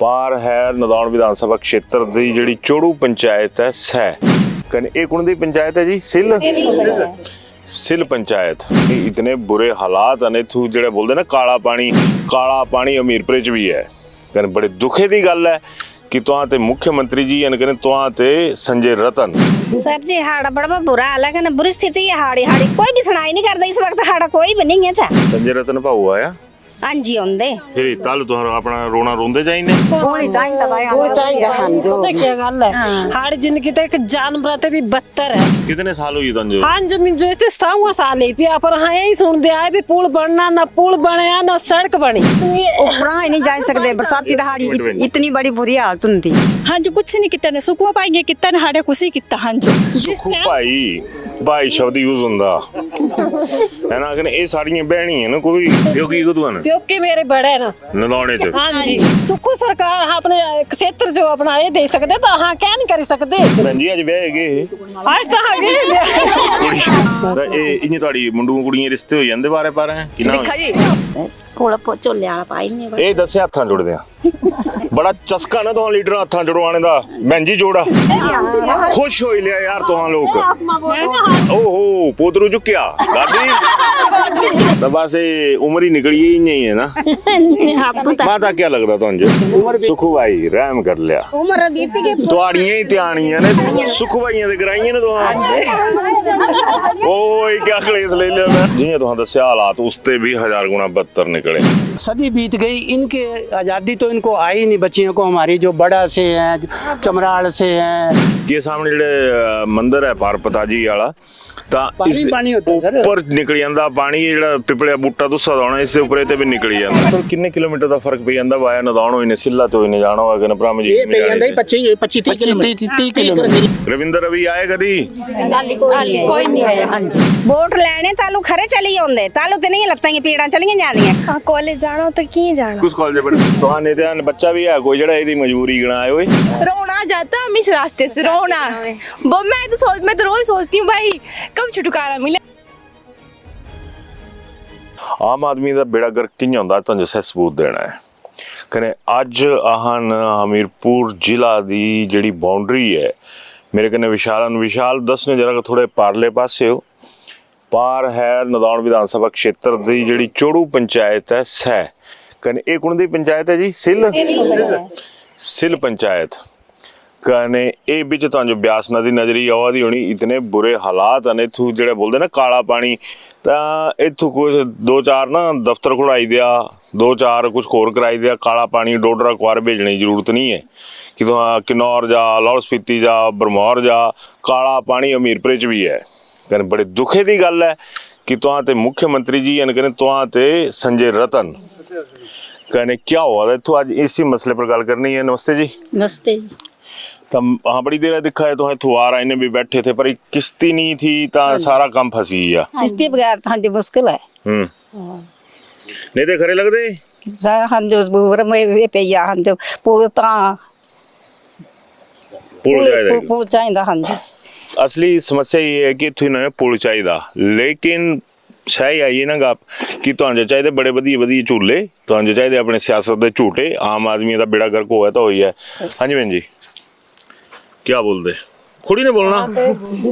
पार है नदौण विधान सभा क्षेत्र की जिहड़ी चोड़ू पंचायत है सह कने ये कुण दी पंचायत है जी सिल पंचायत। इतने बुरे हालात ने इत्थों जिहड़े बोलते ना काला पानी अमीरपुरे च भी है कने बड़े दुखे की गल है कि तुहां ते मुख्यमंत्री जी यानी कि तुहां ते संजय रतन सर जी हाड़ा बड़ा बुरा हाल है कने बुरी स्थिति है हाड़ी कोई भी सुनाई नहीं करता इस वक्त हाड़ा कोई भी नहीं है था। संजय रतन भाऊ आया हाँ जी आंदे फिर ताल तुहां अपना रोना रोंदे जाइने गोली चाहिदा भाई गोली चाहिदा हम जो क्या गल है हाड़ी जिंदगी ते एक जानवर ते भी बदतर है। कितने साल हुई तंजो हां जमीन जो इसे 100 साल ही पिया पर हां यही सुन दे आए भी पुल बनना ना पुल बनया ना सड़क बनी ऊपरा ही नहीं जा सकते बरसाती दहाड़ी इतनी बड़ी बुरी हालत हुंदी। हां जो कुछ नहीं किता ने सुखवा पाएंगे किता ने हाड़े कुछ ही किता हां जो सुखू भाई शब्द यूज हुंदा है ना कि ये साड़ियां बहनी है ना कोई क्योंकि क्योंकि मेरे बड़े ना नदौणे च हां जी सुखू सरकार अपने क्षेत्र जो अपना ये दे सकदे तो हां क्या नहीं कर सकदे भैन जी अज ब्याह गए आज तो आ गए ए इन्ने ਤੁਹਾਡੀ ਮੁੰਡੂ ਕੁੜੀਆਂ ਰਿਸ਼ਤੇ ਹੋ ਜਾਂਦੇ ਬਾਰੇ ਪਰ ਹੈ ਕਿੰਨਾ देखा जी ਕੋਲ ਪੋਚੋਲੇ ਵਾਲਾ ਪਾਈ ਨਹੀਂ ਇਹ ਦੱਸਿਆ ਹੱਥਾਂ ਜੁੜਦੇ ਆ ਬੜਾ ਚਸਕਾ ਨਾ ਤੁਹਾਨੂੰ ਲੀਡਰ ਹੱਥਾਂ ਜੁੜਵਾਣੇ ਦਾ ਭੈਣ ਜੀ ਜੋੜਾ ਖੁਸ਼ ਹੋਈ ਲਿਆ ਯਾਰ ਤੁਹਾਂ ਲੋਕ ਓਹੋ ਪੋਤਰੂ ਚੁੱਕਿਆ ਦਾਦੀ ਤਾਂ ਬਸ ਇਹ ਉਮਰ ਹੀ ਨਿਕਲੀ ਹੀ ਹੈ ਨਾ ਮਾਤਾ ਕੀ ਲੱਗਦਾ ਤੁਹਾਨੂੰ ਸੁਖੂ ਭਾਈ ਰਹਿਮ ਕਰ ਲਿਆ ਉਮਰ ਬੀਤ ਗਈ ਤੁਹਾਡੀਆਂ ਹੀ ਧਿਆਨੀਆਂ ਨੇ ਸੁਖੂ ਭਾਈਆਂ ਦੇ ਕਰਾਈਆਂ ਨੇ ਤੁਹਾਂ ਓਏ ਕੀ ਕਲੇਸ਼ ਲੈ ਲਿਆ ਮੈਂ ਜਿਵੇਂ ਤੁਹਾਂ ਦੱਸਿਆ ਹਾਲਾਤ ਉਸ ਤੇ ਵੀ 1000 ਗੁਣਾ ਬਦਤਰ निकले। सदी बीत गई इनके आज़ादी तो इनको आई नहीं बच्चियों को हमारी जो बड़ा से हैं चमराल से हैं ये सामने ਜਿਹੜੇ ਮੰਦਿਰ ਹੈ ਪਾਰਪਤਾ ਜੀ ਵਾਲਾ ਤਾਂ ਇਸ ਉੱਪਰ ਨਿਕਲ ਜਾਂਦਾ ਪਾਣੀ ਜਿਹੜਾ ਪਿਪਲਿਆ ਬੂਟਾ ਦੁੱਸਾ ਦਾਉਣਾ ਇਸ ਦੇ ਉੱਪਰ ਤੇ ਵੀ ਨਿਕਲ ਜਾਂਦਾ ਪਰ ਕਿੰਨੇ ਕਿਲੋਮੀਟਰ ਦਾ ਫਰਕ ਪਈ ਜਾਂਦਾ ਵਾਇਆ ਨਦੌਣ ਹੋਈ ਨੇ ਸਿੱਲਾ ਤੋਂ ਹੀ ਨੇ ਜਾਣਾ ਹੋਇਆ ਕਿ ਬ੍ਰਹਮ ਜੀ ਇਹ ਪਈ ਜਾਂਦਾ 25 ਕਿਲੋਮੀਟਰ ਰਵਿੰਦਰ ਰਵੀ ਆਏ ਕਦੀ ਕੋਈ ਨਹੀਂ ਆਇਆ हाँ जी वोट लेने तालू खरे चली आंदे तालू ते नहीं लत्तां की पीड़ां चलियां जांदियां कॉलेज जाना तो की जाना कुछ कॉलेज पढ़ तुहाने ध्यान बच्चा भी है कोई जड़ा ਇਹਦੀ ਮਜਬੂਰੀ ਗਣਾਏ ਓਏ रोना जाता हम इस रास्ते से रोना वो मैं तो रोज सोचती हूँ भाई कब छुटकारा मिले। आम आदमी ਦਾ ਬੇੜਾ ਗਰਕ ਕਿੰਨਾ ਹੁੰਦਾ ਤੁਹਾਨੂੰ ਜਿਸ ਸਬੂਤ ਦੇਣਾ ਹੈ ਕਨੇ ਅੱਜ ਆਹਨ ਹਮੀਰਪੁਰ ਜ਼ਿਲ੍ਹਾ ਦੀ ਜਿਹੜੀ ਬਾਉਂਡਰੀ ਹੈ ਮੇਰੇ ਕਨੇ विशाल दसने जरा थोड़े पारले पासे हो पार है नदौण विधान सभा क्षेत्र की जिहड़ी चोड़ू पंचायत है सह कने ये कुण दी पंचायत है जी सिल पंचायत कने ये बिच तुहानू ब्यास नदी नजरी आवादी होनी इतने बुरे हालात ने इत्थों जिहड़े बोलते ना काला पानी तां इत्थों कुछ 2-4 ना दफ्तर खुड़ाई दिया 2-4 कुछ होर कराई दिया काला पानी डोडरा कुआर भेजने की जरूरत नहीं है कि तुहां किन्नौर जा लाहौल स्पीति जा बरमौर जा काला पानी अमीरपुरे च भी है कने बड़े दुखे की गल है कि तुहां ते मुख्यमंत्री जी यानी कि तुहां ते संजय रतन कने क्या हुआ इत्थों अज इसी मसले पर गल करनी है। नमस्ते जी नमस्ते तो हाँ बड़ी देर दिखा है तो इत्थों आ रहे ने भी बैठे थे पर किश्ती नहीं थी तो सारा काम फसी गया किश्ती बगैर हां जी मुश्किल है नहीं तो खरे लगदे हां जो बुर में वे पिया हां जो पुल ता पुल चाहिदा हां जी असली समस्या ये है कि इत्थों ना पुल चाहिदा लेकिन सही आई ना गप कि तुहानू चाहिए बड़े वधिया झूले तुहानू चाहिए अपने सियासत के झूठे आम आदमी का बेड़ा गर्क होया तो होई है। हाँ जी बहन जी क्या बोलते खुड़ी ने बोलना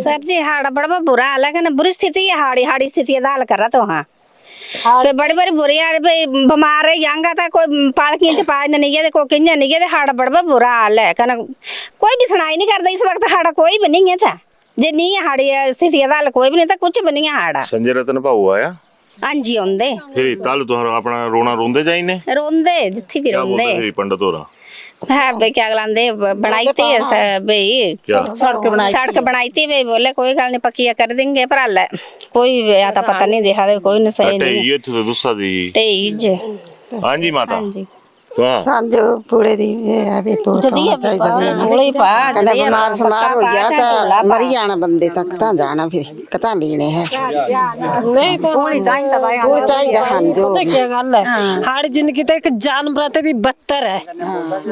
सर जी हाड़ा बड़ा बुरा हाल है कने बुरी स्थिति है हाड़ी स्थिति दा हल कर रहा तो हां पे बड़ी बुरी यार बीमार है यंगा था कोई पालकियां च पाए नहीं गए कोई किंजा नहीं गए हाड़ा बड़ा बुरा हाल है कने कोई भी सुनाई नहीं करता इस वक्त हाड़ा कोई भी नहीं है था जे नहीं हाड़ी स्थिति दा हल कोई भी नहीं था कुछ भी नहीं है हाड़ा। संजय रतन भाऊ आया हाँ जी आंदे फिर ताल तुहां अपना रोना रोंदे जाइने रोंदे जिथे भी रोंदे पंडित होरा है भाई क्या गलांदे बनाई थी भाई सड़क बनाई थी भाई बोले कोई गल नहीं पक्की कर देंगे पर हल कोई आता पता नहीं देखा कोई नहीं सही नहीं ये तो दूसरा दी तेज हां जी माता हां जी सांजो पूरे दी है भी पूरे पा कने बीमार समार हो गया था मर जाना बंदे तक ता जाना फिर कता लेने है नहीं तो पूरी चाहिदा भाई पूरी चाहिदा हम जो क्या गल है हाड़ी जिंदगी तो एक जानवर ते भी बदतर है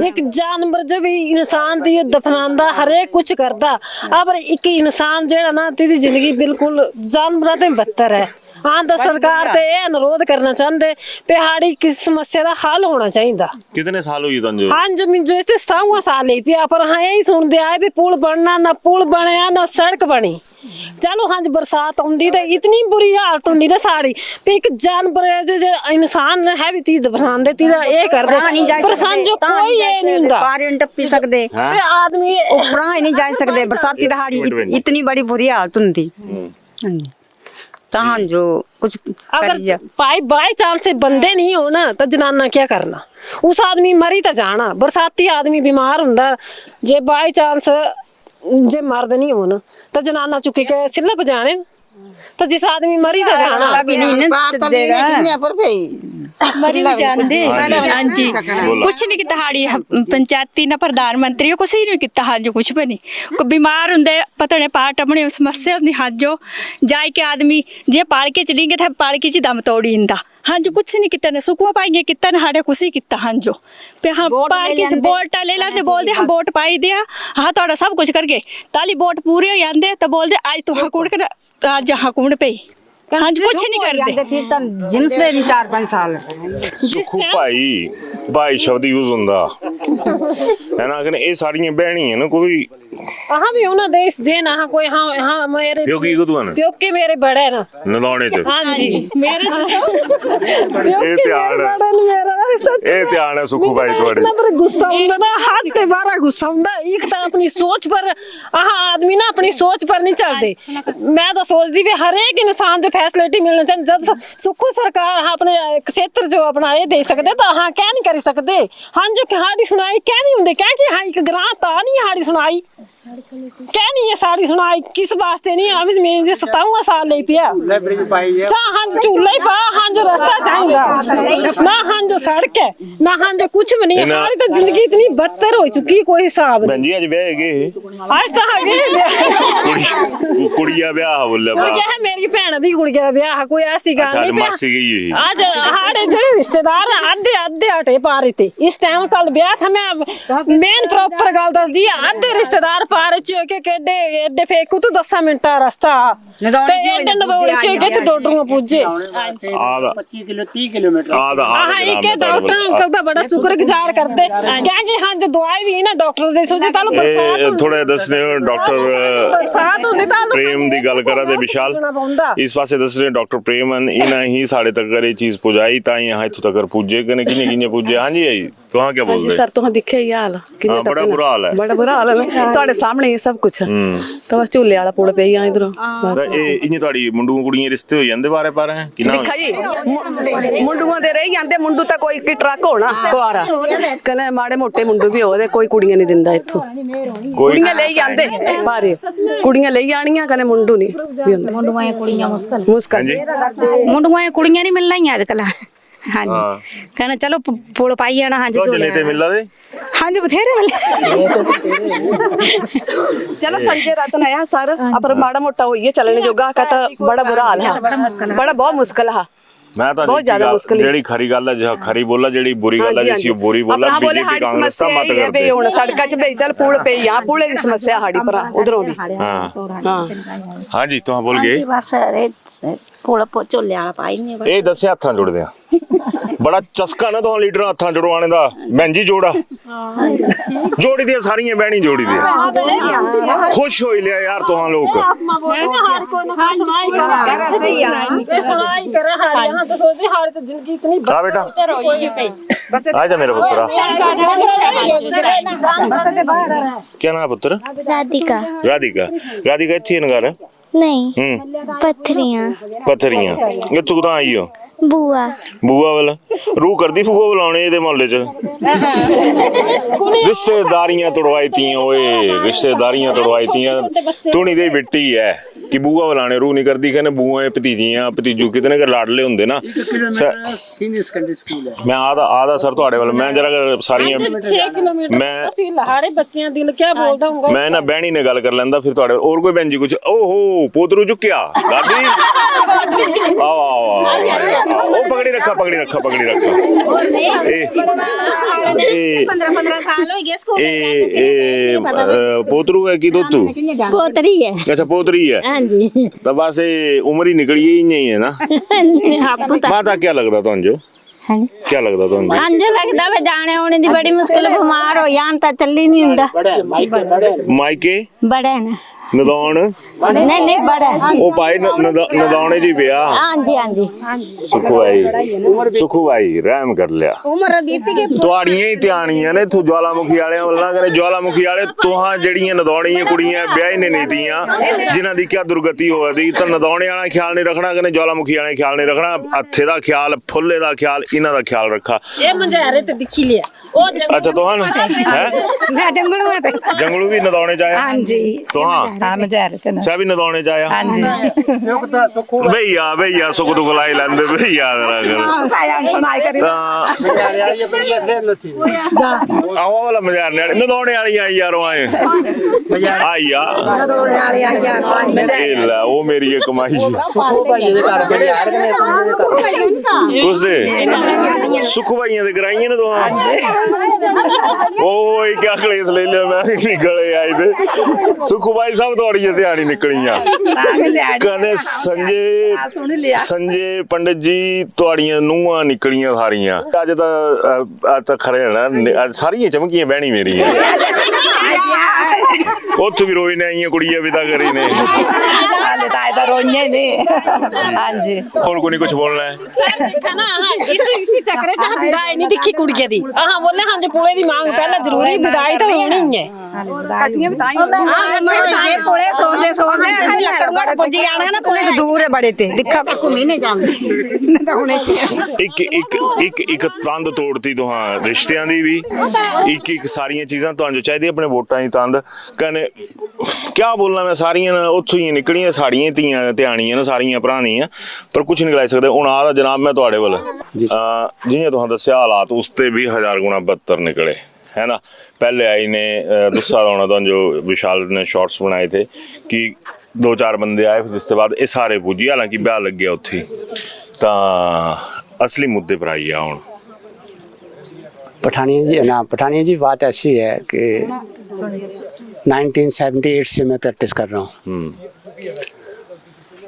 एक जानवर जो भी इंसान दी दफनांदा हर एक कुछ करदा अब एक इंसान जेड़ा ना तेरी जिंदगी बिल्कुल जानवर ते बदतर है ਹਾਂ ਤਾਂ ਸਰਕਾਰ ਤੇ ਇਹ ਅਨੁਰੋਧ ਕਰਨਾ ਚਾਹੁੰਦੇ ਵੀ ਸਾਡੀ ਕਿਸ ਸਮੱਸਿਆ ਦਾ ਹੱਲ ਹੋਣਾ ਚਾਹੀਦਾ। कितने साल हुई तंजो? हाँ जमीन जो इसे 100 साल ही पिया पर हाँ यही सुनते आए भी पुल बनना ना पुल बनया ना सड़क बनी। चलो हाँ बरसात आती तो इतनी बुरी हालत होंगी ना साड़ी भी एक जानवर जो इंसान है भी तीर बनाते तीर ये कर दे पर समझो कोई ये नहीं हुंदा। पार नहीं टप्पी सकते भी आदमी उपरा ही नहीं जा सकते बरसाती दहाड़ी इतनी बड़ी बुरी हालत होंगी तां जो कुछ अगर बाई चांस से बंदे नहीं हो ना तो जनाना क्या करना, उस आदमी मरी तो जाना। बरसाती आदमी बीमार हुंदा जे बाई चांस जे मर्द नहीं हो ना तो जनाना चुकी के सिल्ला बजाने तो जिस आदमी मरी तो जाना भी नहीं ना देगा पर भाई मरी भी जाते हाँ जी कुछ नहीं किता हाड़ी पंचायती ना प्रधान मंत्री कुछ ही नहीं किता हाँ जो कुछ भी नहीं कोई बीमार होंगे पता नहीं पार्ट अपनी समस्या होंगी हाँ जो जाए के आदमी जे पालके चलेंगे तो पालके च दम तोड़ी इंदा हाँ जो कुछ नहीं किता ने सुखवा पाएंगे किता ने हाड़े कुछ ही किता हाँ जो पे हाँ पालके च वोट ले लेते बोलते हम वोट पाई दिया हाँ थोड़ा सब कुछ करके ताली वोट पूरे हो जाते तो बोलते आज तो हकूमत कर आज हकूमत पे हाँ जी कुछ नहीं करते जिम्स ले नहीं 4-5 साल सुखू भाई शब्द यूज ਹੁੰਦਾ है ना कि ये साड़ियां बहनी है ना कोई हाँ भी उन्हें देश देना हाँ कोई हाँ हाँ मेरे प्योकी को तू है ना प्योके मेरे बड़े ना नलाने च हाँ जी मेरे ਇਹ ਧਿਆਨ ਇਹ ਧਿਆਨ ਹੈ ਸੁਖੂ ਭਾਈ ਤੁਹਾਡੇ इतना पर गुस्सा ਹੁੰਦਾ ना हाथ ते बारा गुस्सा ਹੁੰਦਾ एक तो अपनी सोच पर आदमी ना अपनी सोच पर नहीं चलते। मैं तो सोचती भी हर एक इंसान जो फैसिलिटी मिलना चाहिए जब सुखू सरकार अपने क्षेत्र जो अपना ये दे सकते तो हाँ क्या नहीं कर सकते हाँ जो हाड़ी सुनाई क्या नहीं होंगे क्या कि हाँ एक ग्रांट ता नहीं हाड़ी सुनाई क्या नहीं है साड़ी सुनाई किस वास्ते नहीं अभी मेरे जो 57 साल ले पिया हाँ चूल्हा ही पा हाँ जो रास्ता चाहिए ना हाँ जो सड़क है ना हाँ जो कुछ भी नहीं है हमारी तो जिंदगी इतनी बदतर हो चुकी कोई हिसाब नहीं। भैन जी आज ब्याह गए आज तो आ गए कुड़िया ब्याह बोले है मेरी भैन दी कुड़िया दा ब्याह कोई ऐसी गल नहीं मासी गई आज हाड़े जेड़े रिश्तेदार आधे आधे हटे पा रहे थे इस टाइम कल ब्याह था मैं मेन प्रॉपर गल दस दी आधे रिश्तेदार पारे च के केडे एडे फेकू तो 10 मिनट रास्ता ते एडे नदौड़ च के तो डॉक्टर पूजे आधा 25 किलो 30 किलोमीटर आधा हां एक डॉक्टर अंकल दा बड़ा शुक्रगुजार करदे क्योंकि हां जो दवाई दी ना डॉक्टर दे सोचे तालो बरसात थोड़े दसने डॉक्टर बरसात होंदी तालो प्रेम दी गल करा दे विशाल इस पासे दसने डॉक्टर प्रेम इना ही साढ़े तक ये चीज पुजाई ताई यहाँ इथों तक पूजे कने किने किने पूजे। हां जी आई तो क्या बोल रहे सर तुहां दिखे ही हाल हां बड़ा बुरा हाल है बड़ा बुरा हाल है ਤੁਹਾਡੇ ਸਾਹਮਣੇ ਹੀ ਸਭ ਕੁਝ ਤਾਂ ਬਸ ਝੂਲੇ ਵਾਲਾ ਪੁਲ ਪਈ ਆ ਇਧਰੋਂ ਇਹ ਇੰਨੇ ਤੁਹਾਡੀ ਮੁੰਡੂ ਕੁੜੀਆਂ ਰਿਸ਼ਤੇ ਹੋ ਜਾਂਦੇ ਬਾਰੇ ਪਰ ਹੈ ਕਿੰਨਾ ਦੇਖਾ ਜੀ ਮੁੰਡੂਆਂ ਦੇ ਰਹਿ ਜਾਂਦੇ ਮੁੰਡੂ ਤਾਂ ਕੋਈ ਕੀ ਟਰੱਕ ਹੋਣਾ ਕੁਆਰਾ ਕਹਿੰਦੇ ਮਾੜੇ ਮੋਟੇ ਮੁੰਡੂ ਵੀ ਹੋਵੇ ਕੋਈ ਕੁੜੀਆਂ ਨਹੀਂ ਦਿੰਦਾ ਇੱਥੋਂ ਕੁੜੀਆਂ ਲਈ ਜਾਂਦੇ ਬਾਰੇ ਕੁੜੀਆਂ ਲਈ ਆਣੀਆਂ ਕਹਿੰਦੇ ਮੁੰਡੂ ਨਹੀਂ ਵੀ ਹੁੰਦਾ ਮੁੰਡੂਆਂ ਕੁੜੀਆਂ ਮੁਸ਼ਕਲ ਮੁੰਡੂਆਂ ਕੁੜੀਆਂ ਨਹੀਂ ਮਿਲਣਾ ਹੀ ਅੱਜ ਕੱਲ हाँ जी कहना चलो पुल पाई आना हाँ जी झोले ते मिल दे हाँ जी बथेरे चलो संजय रतन आया सर अपर माड़ा मोटा होइए चलने जोगा का तो बड़ा बुरा हाल है बड़ा बहुत मुश्किल है मैं तो बहुत ज्यादा मुश्किल जेड़ी खरी गल है खरी बोला जेड़ी बुरी गल है जिसी बुरी बोला बीजेपी कांग्रेस सब मत कर दे हुन सड़का च चल पुल पे या पुले दी समस्या हाड़ी पर उधरों भी हां हां जी तो बोल गए बस अरे पुल ਝੋਲੇ ਵਾਲਾ ਪਾਈ ਨਹੀਂ ਇਹ ਦੱਸਿਆ ਹੱਥਾਂ ਜੁੜਦੇ ਆ ਬੜਾ ਚਸਕਾ ਨਾ ਤੋਂ ਲੀਡਰ ਹੱਥਾਂ ਜੁੜਵਾਣੇ ਦਾ ਭੈਣ ਜੀ ਜੋੜਾ ਜੋੜੀ ਦੀਆਂ ਸਾਰੀਆਂ ਬਹਿਣੀ ਜੋੜੀ ਦੀਆਂ ਖੁਸ਼ ਹੋਈ ਲਿਆ ਯਾਰ ਤੁਹਾਂ ਲੋਕ ਆ ਬੇਟਾ आ जा मेरा पुत्र क्या नाम है पुत्र राधिका राधिका राधिका इत्थे नगर नहीं पत्थरियां पत्थरियां ये तू कहाँ आई हो बुआ बुआ वाला रूह करदी फूफा बुलाने ਇਹਦੇ ਮੁਹੱਲੇ 'ਚ रिश्तेदारियां तोड़वाई थी ओए रिश्तेदारियां तोड़वाई थी तूनी दे बिट्टी है कि बुआ बुलाने रूह नहीं करदी कहने बुआ भतीजियां भतीजू कितने के लाडले हुंदे ना सीनियर सेकेंडरी स्कूल है मैं आदा सर ਤੁਹਾਡੇ ਵੱਲ ਮੈਂ ਜਰਾ ਸਾਰੀਆਂ 6 किलोमीटर मैं ਅਸੀਂ ਲਹਾੜੇ ਬੱਚਿਆਂ ਦਿਲ ਕਿਆ ਬੋਲਦਾ ਹੂੰਗਾ मैं ना बहनी ने गल कर लेंदा फिर ਤੁਹਾਡੇ और कोई बहन जी कुछ ओहो पोतरू चुक्या दादी आओ आओ ओ पकड़ी रखा ए 15 साल हो गए स्कूल ए पोतरू है कि दोतू? पोतरी है अच्छा पोतरी है। हाँ जी तो बस उम्र ही निकली ही नहीं है ना। माता क्या लगता तुझे? क्या लगता तुझे? अंज लगदा वे जाने आने दी बड़ी मुश्किल बीमार हो जान ता चली नहीं हुंदा मायके बड़े न नदौन नहीं बड़े ओ भाई नदौने जी पिया। हाँ जी सुखू भाई रहम कर लिया उम्र बीती के तुहाड़ियां ही ध्यानियां ने तू ज्वालामुखी वाले वल्ला करे ज्वालामुखी वाले तुहां जड़ियां नदौणियां कुड़ियां ब्याह ने नहीं दियां जिन्हां दी क्या दुर्गति होआ दी तो नदौणे वाला ख्याल नहीं रखना कने ज्वालामुखी वाले ख्याल नहीं रखना हत्थे दा ख्याल फुल्ले दा ख्याल इन्हां दा ख्याल रखा। ये मंझारे ते दिखी लिया ओ अच्छा तुहां हैं मैं जंगलों में जंगलू भी नदौणे जाया? हां जी तुहां हाँ मज़ा ते ना सब भी नदौणे जाया? हाँ जी भैया सुख दुख लाई लैंदे भैया सुनाई करी आवा वाला मजार ने नदौने वाली आई यारों आए आई यार वो मेरी एक कमाई कुछ दे सुख भाइयां दे कराइयां ने तो ओए क्या क्लेश ले लिया मैं गले आई दे सुख भाई सब दौड़ियां ध्यानी निकलियां कने संजय पंडित जी तुहाड़ियां नूहां निकलियां सारियां अज तो खरे ना सारियां चमकियां बहनी मेरी उत्थे भी रोई ने आईयां कुड़ियां विदा करी ने हाले ताए दा रोइयां ने हाँ जी और कोई कुछ बोलना है इसी चक्कर च विदाई नहीं दिखी कुड़िया दी हां बोले हां जे पुले दी मांग पहला जरूरी विदाई तो होनी है कटियां भी ताई ये पुले सोचते है लकड़गढ़ पुजी आना ना पुले दूर है बड़े ते दिखा घूमी नहीं जाती एक तंद तोड़ती तो हाँ रिश्तियां दी भी एक सारियां चीज़ां तुहानू चाहिदी अपने वोटां दी तंद कने क्या बोलना मैं सारियां उत्थों ही निकलियां साड़ियां धीयां ध्यानियां ना सारियां भरा दियां पर कुछ नहीं लाई सकते हुण आ जनाब मैं तुहाडे वल जियां तुहां दस्सिया हालात उसते भी 1000 गुणा बदतर निकले है ना। पहले आई ने दूसरा होना था जो विशाल ने शॉर्ट्स बनाए थे कि 2-4 बंदे आए फिर उसके बाद ये सारे पुजी हालांकि ब्याह लग गया उत्थे तो असली मुद्दे पर आई है हुण पठानिया जी बात ऐसी है कि 1978 से मैं प्रैक्टिस कर रहा हूँ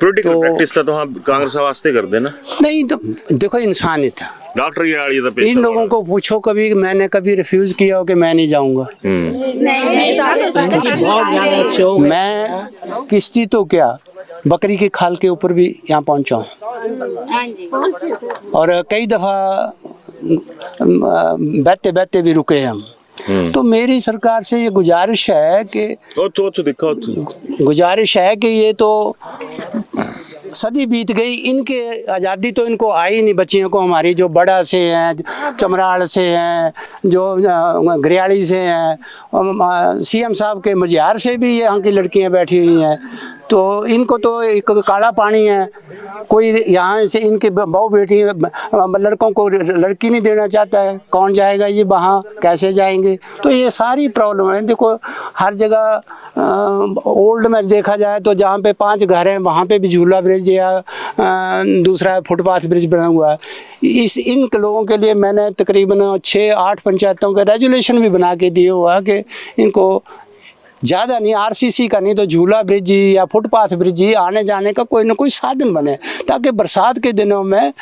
पॉलिटिकल प्रैक्टिस तो हम कांग्रेस वास्ते कर देना नहीं तो देखो इंसानियत है डॉक्टर की आड़ी तो इन लोगों को पूछो कभी मैंने कभी रिफ्यूज किया हो कि मैं नहीं जाऊंगा मैं किश्ती तो क्या बकरी के खाल के ऊपर भी यहाँ पहुंचा हूँ और कई दफा बैठते बैठते भी रुके हम तो मेरी सरकार से ये गुजारिश है कि ये तो सदी बीत गई इनके आज़ादी तो इनको आई नहीं बच्चियों को हमारी जो बड़ा से हैं चमराल से हैं जो घरियाली से हैं सीएम साहब के मजियार से भी यहाँ की लड़कियाँ बैठी हुई हैं तो इनको तो एक काला पानी है कोई यहाँ से इनके बहू बेटी लड़कों को लड़की नहीं देना चाहता है कौन जाएगा ये वहाँ कैसे जाएंगे तो ये सारी प्रॉब्लम है। देखो हर जगह ओल्ड में देखा जाए तो जहाँ पे 5 घर हैं वहाँ पे भी झूला ब्रिज या दूसरा फुटपाथ ब्रिज बना हुआ है। इन लोगों के लिए मैंने तकरीबन 6-8 पंचायतों का रेजुलेशन भी बना के दिए हुआ कि इनको ज़्यादा नहीं आरसीसी का नहीं तो झूला ब्रिज या फुटपाथ ब्रिज आने जाने का कोई ना कोई साधन बने ताकि बरसात के दिनों में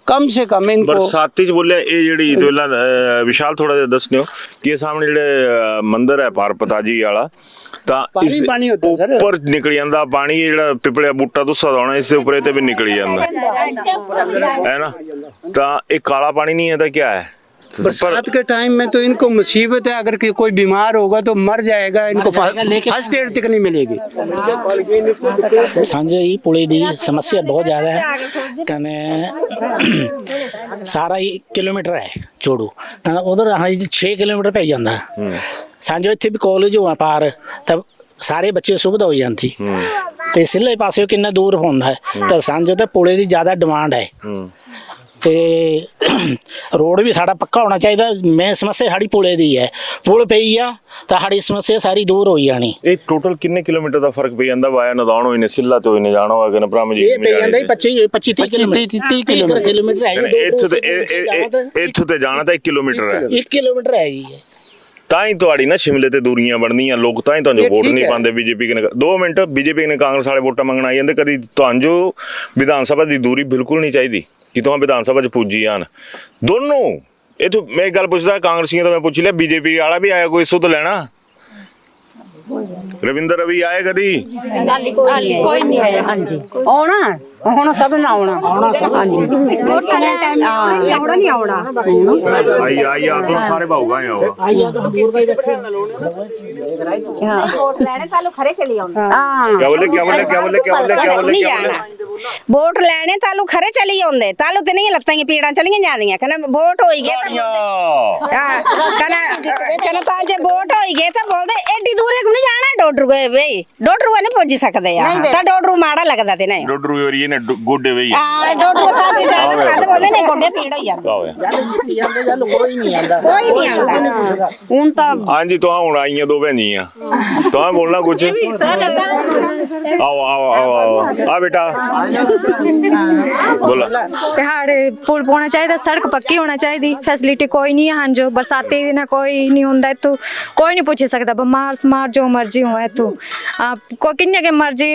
कम से कम इनको बरसाती बोले ये जेडी विशाल थोड़ा जिहा दसनियो कि ये सामने जेडे मंदिर है पारपताजी वाला इस ऊपर निकल जाता पानी जेड़ा पिपलिया बूटा तुसा दा होना इसके ऊपर भी निकल जाता है ना तो एक काला पानी नहीं है तो क्या है बरसात के टाइम में तो इनको मुसीबत है अगर कोई बीमार होगा तो मर जाएगा इनको फर्स्ट एड तक नहीं मिलेगी। सांझे ही पुले दी समस्या बहुत ज़्यादा है कने सारा ही किलोमीटर है चौड़ू उधर हाँ 6 किलोमीटर पै जाता सांझो इत्थे भी कॉलेज हुआ पार तब सारे बच्चे सुविधा हो जाती तो सिले पासे किन्ना दूर पौंदा है तो सांझो तो पुले की ज़्यादा डिमांड है ਤੇ ਰੋਡ ਵੀ ਸਾਡਾ ਪੱਕਾ ਹੋਣਾ ਚਾਹੀਦਾ। ਮੈਂ ਸਮੱਸਿਆ ਸਾਡੀ ਪੁਲੇ ਦੀ ਹੈ, ਪੁਲ ਪਈ ਆ ਤਾਂ ਸਾਡੀ ਸਮੱਸਿਆ ਸਾਰੀ ਦੂਰ ਹੋਈ ਜਾਣੀ। ਇਹ ਟੋਟਲ ਕਿੰਨੇ ਕਿਲੋਮੀਟਰ ਦਾ ਫਰਕ ਪਈ ਜਾਂਦਾ ਵਾਇਆ ਨਦਾਣ ਹੋਈ ਨੇ ਸਿੱਲਾ ਤੋਂ ਇਹਨੇ ਜਾਣਾ ਹੋਇਆ ਕਿ ਨਾ ਭਰਾ ਜੀ ਇਹ ਪਈ ਜਾਂਦਾ 25 ਕਿਲੋਮੀਟਰ ਹੈ। ਇੱਥੋਂ ਤੇ ਜਾਣਾ ਤਾਂ 1 ਕਿਲੋਮੀਟਰ ਹੈ। 1 ਕਿਲੋਮੀਟਰ ਹੈ ਜੀ। ਤਾਂ ਹੀ ਤੁਹਾਡੀ ਨਾ ਸ਼ਿਮਲੇ ਤੇ ਦੂਰੀਆਂ ਬਣਦੀਆਂ, ਲੋਕ ਤਾਂ ਹੀ ਤੁਹਾਨੂੰ ਵੋਟ ਨਹੀਂ ਪਾਉਂਦੇ ਬੀਜੇਪੀ ਨੇ। 2 ਮਿੰਟ ਬੀਜੇਪੀ ਨੇ ਕਾਂਗਰਸ ਵਾਲੇ ਵੋਟਾਂ ਮੰਗਣ ਆਈ ਜਾਂਦੇ। ਕਦੀ ਤੁਹਾਨੂੰ ਵਿਧਾਨ ਸਭਾ ਦੀ ਦੂਰੀ ਬਿਲਕੁਲ ਨਹੀਂ ਚਾਹੀਦੀ ਕਿ ਤੁਹਾਨੂੰ ਵਿਧਾਨ ਸਭਾ 'ਚ ਪੁੱਜੀ ਆਣ ਦੋਨੋਂ। ਇਹ ਤੋਂ ਮੈਂ ਇੱਕ ਗੱਲ ਪੁੱਛਦਾ, ਕਾਂਗਰਸੀਆਂ ਤੋਂ ਮੈਂ ਪੁੱਛ ਲਿਆ, ਬੀਜੇਪੀ ਵਾਲਾ ਵੀ ਆਇਆ ਕੋਈ ਸੁਧ ਲੈਣਾ? ਰਵਿੰਦਰ ਰਵੀ ਆਏ ਕਦੀ? ਕੋਈ ਨਹੀਂ ਆਇਆ। ਹਾਂਜੀ ਆਉਣਾ ਹੁਣ ਸਭ ਨੇ ਆਉਣਾ। ਹਾਂਜੀ ਆਉਣਾ ਨਹੀਂ ਆਉਣਾ। ਆਈ ਆ ਤੋਂ ਸਾਰੇ ਭਾਊਗਾ ਆਓ। ਵੋਟ ਲੈਣੇ ਤਾਲੂ ਖਰੇ ਚਲੀ ਆਉਂਦੇ। क्या बोले नहीं जाना वोट लेने तालू खरे चली आਉਂਦੇ तालू ते नहीं लत्तां पीड़ा चलियां जांदियां कने वोट होई गए कने तां जे वोट होई गए तां बोलदे एडी दूर नहीं जाना डोडरू गए बई डोडरू नहीं पहुंच सकदे आ तां डोडरू माड़ा लगदा ते नहीं डोडरू और ये ने गोडे वही हां डोडरू तां जे जाना तां बोलदे नहीं गोडे पीड़ होई जांदी कोई नहीं आंदा हुन तां हां जी तो हुन आईयां दो भैणियां तो बोलना कुछ आओ आ बेटा बोला पहाड़ पुल पाना चाहिए, सड़क पक्की होना चाहिए, फैसिलिटी कोई नहीं है। हाँ जो बरसाती दिन कोई नहीं होंदा इतू, कोई नहीं पूछ सकता बमार समार जो मर्जी हो इतू को किन्ने के मर्जी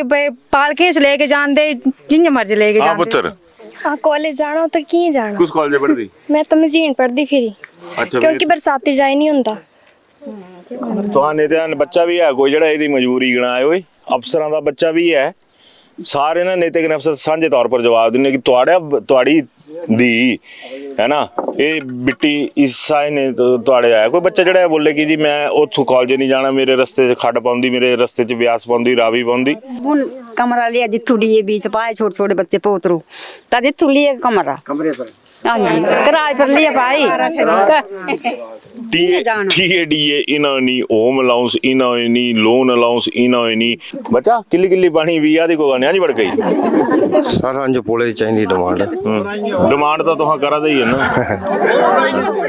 पालके च लेके जांदे जिन्ने मर्जी लेके जांदे। पुत्र कॉलेज जाना तो की जाना? किस कॉलेज पढ़दी? मैं तो मजीन पढ़दी फिरी। अच्छा क्योंकि बरसाती जाए नहीं होंदा। तुहाने ध्यान बच्चा भी है कोई जेड़ा ਇਹਦੀ ਮਜਬੂਰੀ ਗਣਾਏ ਓਏ ਅਫਸਰਾਂ ਦਾ ਬੱਚਾ ਵੀ ਹੈ ਸਾਰੇ ਨਾ ਨੈਤਿਕ ਅਫਸਰ ਸਾਂਝੇ ਤੌਰ ਪਰ ਜਵਾਬ ਦਿੰਦੇ ਕਿ ਤੁਹਾਡੀ ਦੀ ਹੈ ਨਾ ਇਹ ਬਿੱਟੀ ਇਸਾ ਨੇ ਤੁਹਾਡੇ ਆਇਆ ਕੋਈ ਬੱਚਾ ਜਿਹੜਾ ਬੋਲੇ ਕਿ ਜੀ ਮੈਂ ਉੱਥੋਂ ਕਾਲਜ ਨਹੀਂ ਜਾਣਾ ਮੇਰੇ ਰਸਤੇ 'ਚ ਖੱਡ ਪਾਉਂਦੀ ਮੇਰੇ ਰਸਤੇ 'ਚ ਵਿਆਸ ਪਾਉਂਦੀ ਰਾਵੀ ਪਾਉਂਦੀ। ਹੁਣ ਕਮਰਾ ਲਿਆ ਜਿੱਥੋਂ ਡੀਏ ਵਿੱਚ ਪਾਏ ਛੋਟੇ ਛੋਟੇ ਬੱਚੇ ਪੋਤਰੂ ਤਾਂ ਜਿੱਥੋਂ ਲਿਆ ਕਮਰੇ ਪਰ ਹਾਂਜੀ ਕਿਰਾਏ ਪਰ ਲਿਆ ਭਾਈ TADA ਇਹਨਾਂ ਨਹੀਂ ਹੋਮ ਅਲਾਉਂਸ ਇਹਨਾਂ ਨਹੀਂ ਲੋਨ ਅਲਾਉਂਸ ਇਹਨਾਂ ਨਹੀਂ ਬੱਚਾ ਕਿੱਲੀ ਪਾਣੀ ਵੀ ਆ ਦੀ ਕੋਈ ਨਹੀਂ ਵੜ ਗਈ ਸਾਰਾ ਅੰਜ ਪੋਲੇ ਚਾਹੀਦੀ ਡਿਮਾਂਡ ਤਾਂ ਤੁਹਾਂ ਕਰਾ ਦੇ ਹੀ ਹੈ ਨਾ।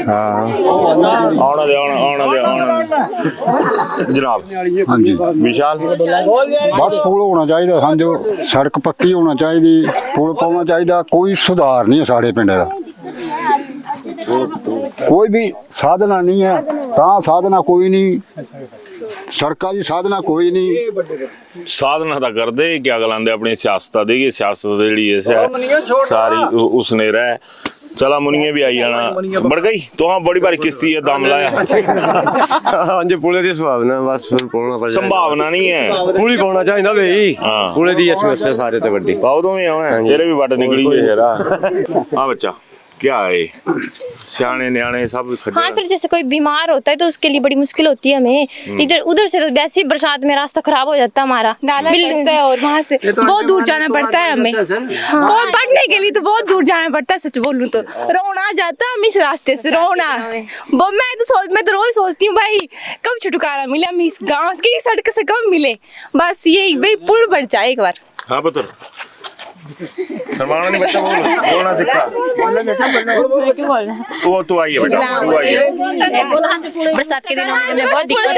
ਹਾਂ ਆਉਣਾ ਦੇ ਜਨਾਬ। ਹਾਂਜੀ ਵਿਸ਼ਾਲ ਬਸ ਪੁਲ ਹੋਣਾ ਚਾਹੀਦਾ ਸਮਝੋ ਸੜਕ ਪੱਕੀ ਹੋਣਾ ਚਾਹੀਦੀ ਪੁਲ ਪਾਉਣਾ ਚਾਹੀਦਾ ਕੋਈ ਸੁਧਾਰ ਨਹੀਂ ਹੈ ਸਾਡੇ ਪਿੰਡ ਦਾ ਕੋਈ ਵੀ ਸਾਧਨਾ ਨਹੀਂ ਹੈ ਤਾਂ ਸਾਧਨਾ ਕੋਈ ਨਹੀਂ ਸੜਕਾਂ ਦੀ ਸਾਧਨਾ ਕੋਈ ਨਹੀਂ ਸਾਧਨਾ ਤਾਂ ਕਰਦੇ ਕੀ ਗਲਾਂਦੇ ਆਪਣੀ ਸਿਆਸਤ ਦੀ ਸਿਆਸਤ ਜਿਹੜੀ ਹੈ ਸਾਰੀ ਉਸਨੇ ਰਹਿ चला मुनिया भी आई जाना बढ़ गई तो हाँ बड़ी बारी किस्ती है दाम लाया अंज पुले की संभावना बस संभावना नहीं है पुल ही पाना चाहिए भाई पुले की समस्या सारे ते बड़ी पाओ तो तेरे भी वट निकली है। हाँ बच्चा क्या है सियाने न्याणे सब हाँ सर जैसे कोई बीमार होता है तो उसके लिए बड़ी मुश्किल होती है हमें इधर उधर से तो वैसे ही बरसात में रास्ता खराब हो जाता है हमारा नाला पड़ता है और वहाँ से बहुत दूर जाना पड़ता है हमें कोई पढ़ने के लिए तो बहुत दूर जाना पड़ता है। सच बोलूं तो रोना आ जाता है हम इस रास्ते से रोना मैं तो रोज सोचती हूँ भाई कब छुटकारा मिले हम इस गाँव की सड़क से कब मिले बस यही भाई पुल बढ़ जाए एक बार। हाँ पुत्र शर्माना नहीं बच्चा बोलना सीखा वो तो आई है बेटा वो आई है। बरसात के दिनों में हमें बहुत दिक्कत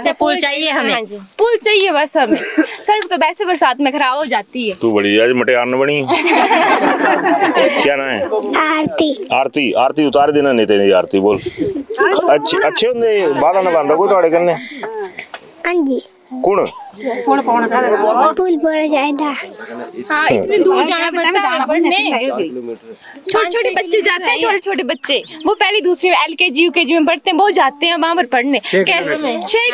है, पुल चाहिए हमें पुल चाहिए बस हमें सड़क तो वैसे बरसात में खराब हो जाती है। तू बड़ी आज मटियार न बनी क्या नाम है? आरती। आरती आरती उतार देना नहीं तेरी आरती बोल अच्छे होंगे बाला ना बांधा कोई थोड़े करने हाँ जी कौन पुल पाना चाहिए। हाँ इतनी दूर जाना पड़ता है पढ़ने छोटे छोटे बच्चे जाते हैं छोटे छोटे बच्चे वो पहली दूसरी LKG UKG में पढ़ते हैं वो जाते हैं वहाँ पर पढ़ने 6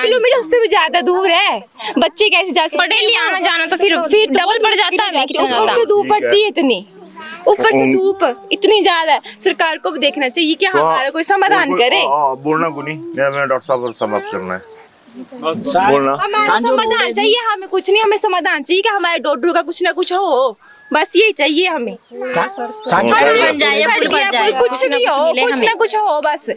किलोमीटर उससे भी ज्यादा दूर है बच्चे कैसे जा सकते पढ़े लिए आना जाना तो फिर डबल पड़ जाता है ऊपर से धूप पड़ती है इतनी ऊपर से धूप इतनी ज्यादा है। सरकार को भी देखना चाहिए कि हमारा कोई समाधान करे। बोलना को नहीं मैं डॉक्टर साहब समाप्त करना है हमें समाधान चाहिए हमें कुछ नहीं हमें समाधान चाहिए कि हमारे डोडरू का कुछ ना कुछ हो बस यही चाहिए हमें। बन जाए, कुछ भी हो, कुछ ना कुछ हो, बस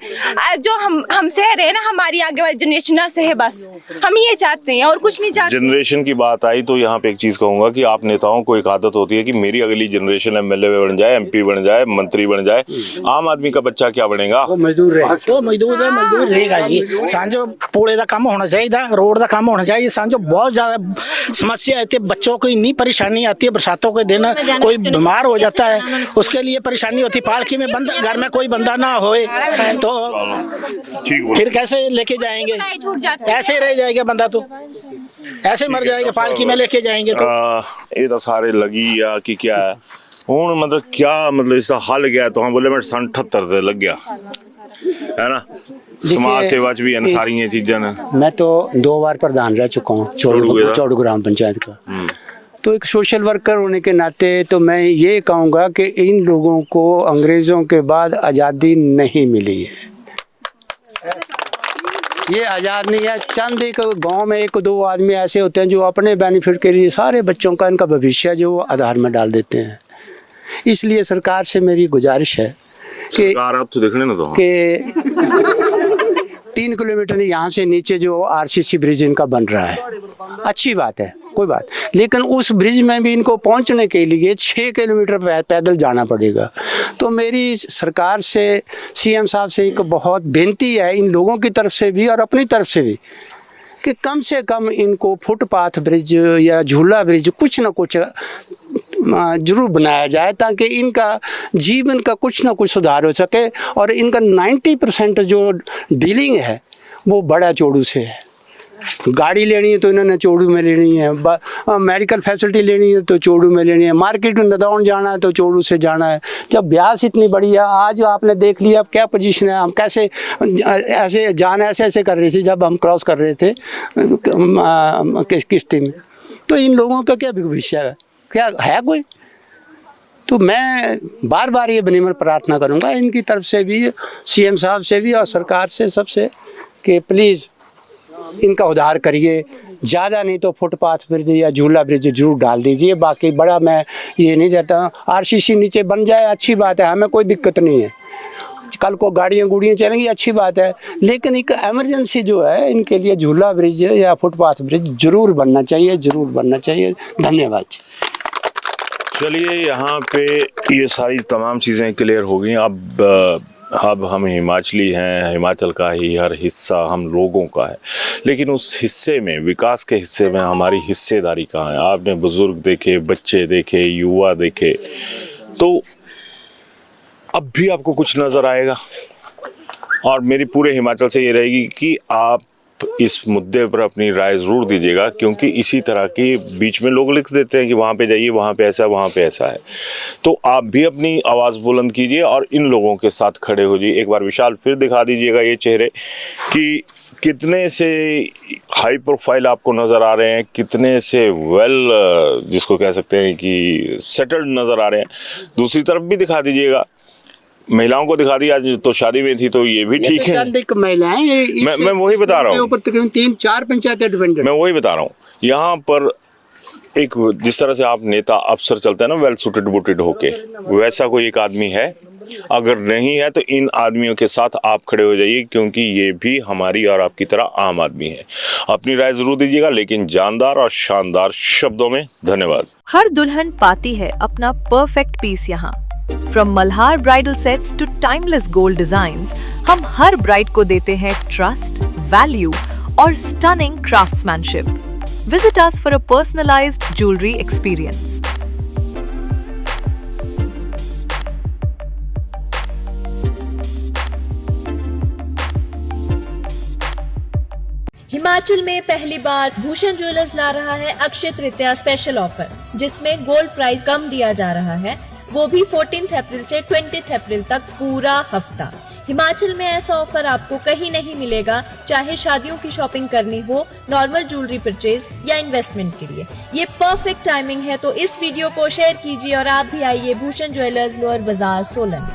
जो हम सह रहे हैं ना, हमारी आगे वाली जनरेशन ना सहे, बस हम ये चाहते हैं और कुछ नहीं चाहते। जनरेशन की बात आई तो यहाँ पे एक चीज कहूंगा कि आप नेताओं को एक आदत होती है कि मेरी अगली जनरेशन एमएलए बन जाए, एमपी बन जाए, मंत्री बन जाए। आम आदमी का बच्चा क्या बनेगा? वो मजदूर रहेगा जी। सांजो पूरे का काम होना चाहिए, रोड का काम होना चाहिए। सांजो बहुत ज्यादा समस्या आती है, बच्चों को इतनी परेशानी आती है, बरसातों के दिन कोई बीमार हो जाता है, उसके लिए परेशानी होती है। पालकी में बंदा, घर में कोई बंदा ना होए तो फिर कैसे लेके जाएंगे? ऐसे रह जाएगा बंदा, तो ऐसे मर जाएगा। पालकी में लेके जाएंगे तो ये तो सारे लगी या कि क्या है हूँ, मतलब क्या, मतलब इसका हल गया तो हम बोले मैं 78 से लग गया है ना। समाज सेवा च भी है सारी ये चीज़ें ने। मैं तो 2 बार प्रधान रह चुका हूँ चौड़ू ग्राम पंचायत का। तो एक सोशल वर्कर होने के नाते तो मैं ये कहूँगा कि इन लोगों को अंग्रेज़ों के बाद आज़ादी नहीं मिली है। ये आज़ाद नहीं है। चंद एक गांव में 1-2 आदमी ऐसे होते हैं जो अपने बेनिफिट के लिए सारे बच्चों का, इनका भविष्य जो आधार में डाल देते हैं। इसलिए सरकार से मेरी गुजारिश है कि आप तो देखने ना, तो 3 किलोमीटर यहाँ से नीचे जो आरसीसी ब्रिज इनका बन रहा है, अच्छी बात है, कोई बात, लेकिन उस ब्रिज में भी इनको पहुँचने के लिए 6 किलोमीटर पैदल जाना पड़ेगा। तो मेरी सरकार से, सीएम साहब से एक बहुत बेनती है, इन लोगों की तरफ से भी और अपनी तरफ से भी, कि कम से कम इनको फुटपाथ ब्रिज या झूला ब्रिज कुछ ना कुछ जरूर बनाया जाए, ताकि इनका जीवन का कुछ ना कुछ सुधार हो सके। और इनका 90% जो डीलिंग है वो बड़ा चौड़ू से है। गाड़ी लेनी है तो इन्होंने चौड़ू में लेनी है, मेडिकल फैसिलिटी लेनी है तो चौड़ू में लेनी है, मार्केट में नदौन जाना है तो चौड़ू से जाना है। जब ब्यास इतनी बड़ी है, आज आपने देख लिया अब क्या पोजीशन है, हम कैसे ऐसे जान ऐसे कर रहे थे जब हम क्रॉस कर रहे थे किश्ती में। तो इन लोगों का क्या भविष्य है, क्या है कोई? तो मैं बार बार ये विनम्र प्रार्थना करूंगा इनकी तरफ से भी, सीएम साहब से भी और सरकार से, सबसे, कि प्लीज़ इनका उद्धार करिए। ज़्यादा नहीं तो फुटपाथ ब्रिज या झूला ब्रिज जरूर डाल दीजिए। बाकी बड़ा मैं ये नहीं देता, आरसीसी नीचे बन जाए अच्छी बात है, हमें कोई दिक्कत नहीं है। कल को गाड़ियाँ गुड़ियाँ चलेंगी अच्छी बात है, लेकिन एक इमरजेंसी जो है इनके लिए झूला ब्रिज या फुटपाथ ब्रिज जरूर बनना चाहिए, जरूर बनना चाहिए। धन्यवाद। चलिए, यहाँ पे ये सारी तमाम चीज़ें क्लियर हो गई। अब हम हिमाचली हैं, हिमाचल का ही हर हिस्सा हम लोगों का है, लेकिन उस हिस्से में, विकास के हिस्से में हमारी हिस्सेदारी कहाँ है? आपने बुजुर्ग देखे, बच्चे देखे, युवा देखे, तो अब भी आपको कुछ नज़र आएगा। और मेरी पूरे हिमाचल से ये रहेगी कि आप इस मुद्दे पर अपनी राय ज़रूर दीजिएगा, क्योंकि इसी तरह के बीच में लोग लिख देते हैं कि वहाँ पे जाइए, वहाँ पे ऐसा, वहाँ पे ऐसा है। तो आप भी अपनी आवाज़ बुलंद कीजिए और इन लोगों के साथ खड़े हो जाइए। एक बार विशाल फिर दिखा दीजिएगा ये चेहरे कि कितने से हाई प्रोफाइल आपको नज़र आ रहे हैं, कितने से जिसको कह सकते हैं कि सेटल्ड नज़र आ रहे हैं। दूसरी तरफ भी दिखा दीजिएगा, महिलाओं को दिखा दिया। आज तो शादी में थी तो ये भी ठीक है। मैं वही बता रहा हूँ, 3-4 पंचायतें डिपेंडेंट, मैं वही बता रहा हूँ। यहाँ पर एक जिस तरह से आप नेता अफसर चलते हैं ना, वेल सूटेड बूटेड होके, वैसा कोई एक आदमी है। अगर नहीं है तो इन आदमियों के साथ आप खड़े हो जाइए, क्योंकि ये भी हमारी और आपकी तरह आम आदमी है। अपनी राय जरूर दीजिएगा, लेकिन जानदार और शानदार शब्दों में। धन्यवाद। हर दुल्हन पाती है अपना परफेक्ट पीस यहाँ। From Malhar Bridal Sets to timeless gold designs, हम हर ब्राइड को देते हैं ट्रस्ट, वैल्यू और stunning craftsmanship. Visit us for a personalized jewelry experience. Himachal में पहली बार भूषण ज्वेलर्स ला रहा है अक्षय तृतीया स्पेशल ऑफर, जिसमें गोल्ड प्राइस कम दिया जा रहा है, वो भी 14 अप्रैल से 20 अप्रैल तक पूरा हफ्ता। हिमाचल में ऐसा ऑफर आपको कहीं नहीं मिलेगा, चाहे शादियों की शॉपिंग करनी हो, नॉर्मल ज्वेलरी परचेज या इन्वेस्टमेंट के लिए। ये परफेक्ट टाइमिंग है, तो इस वीडियो को शेयर कीजिए और आप भी आइए भूषण ज्वेलर्स, लोअर बाजार, सोलन।